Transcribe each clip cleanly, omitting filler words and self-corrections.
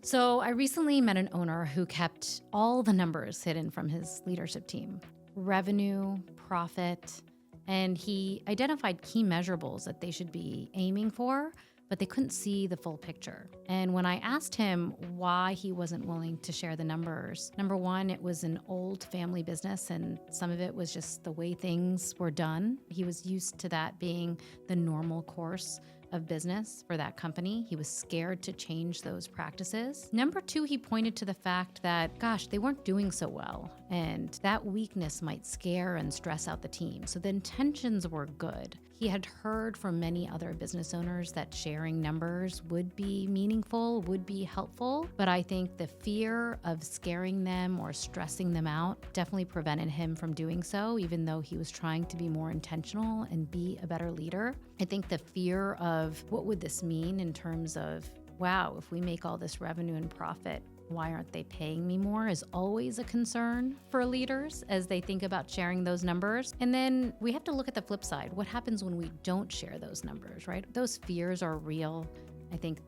So I recently met an owner who kept all the numbers hidden from his leadership team: revenue, profit, and he identified key measurables that they should be aiming for, but they couldn't see the full picture. And when I asked him why he wasn't willing to share the numbers, number one, it was an old family business, and some of it was just the way things were done. He was used to that being the normal course of business for that company. He was scared to change those practices. Number two, he pointed to the fact that, gosh, they weren't doing so well, and that weakness might scare and stress out the team. So the intentions were good. He had heard from many other business owners that sharing numbers would be meaningful, would be helpful, but I think the fear of scaring them or stressing them out definitely prevented him from doing so, even though he was trying to be more intentional and be a better leader. I think the fear of what would this mean in terms of, wow, if we make all this revenue and profit, why aren't they paying me more, is always a concern for leaders as they think about sharing those numbers. And then we have to look at the flip side. What happens when we don't share those numbers, right? Those fears are real. I think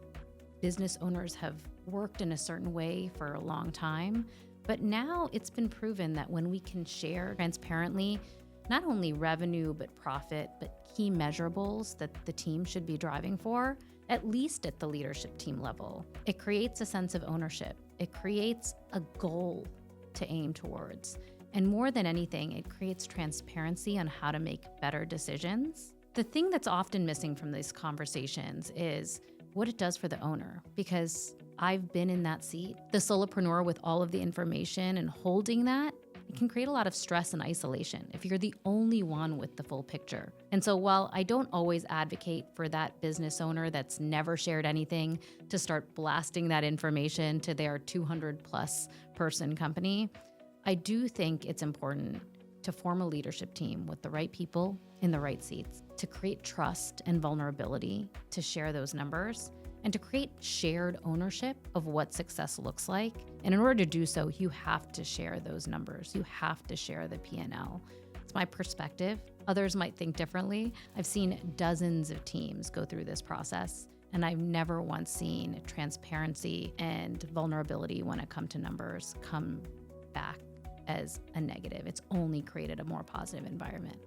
business owners have worked in a certain way for a long time, but now it's been proven that when we can share transparently, not only revenue, but profit, but key measurables that the team should be driving for, at least at the leadership team level, it creates a sense of ownership. It creates a goal to aim towards. And more than anything, it creates transparency on how to make better decisions. The thing that's often missing from these conversations is what it does for the owner, because I've been in that seat. The solopreneur with all of the information and holding that, it can create a lot of stress and isolation if you're the only one with the full picture. And so while I don't always advocate for that business owner that's never shared anything to start blasting that information to their 200 plus person company, I do think it's important to form a leadership team with the right people in the right seats, to create trust and vulnerability, to share those numbers, and to create shared ownership of what success looks like. And in order to do so, you have to share those numbers. You have to share the P&L. It's my perspective. Others might think differently. I've seen dozens of teams go through this process, and I've never once seen transparency and vulnerability when it comes to numbers come back as a negative. It's only created a more positive environment.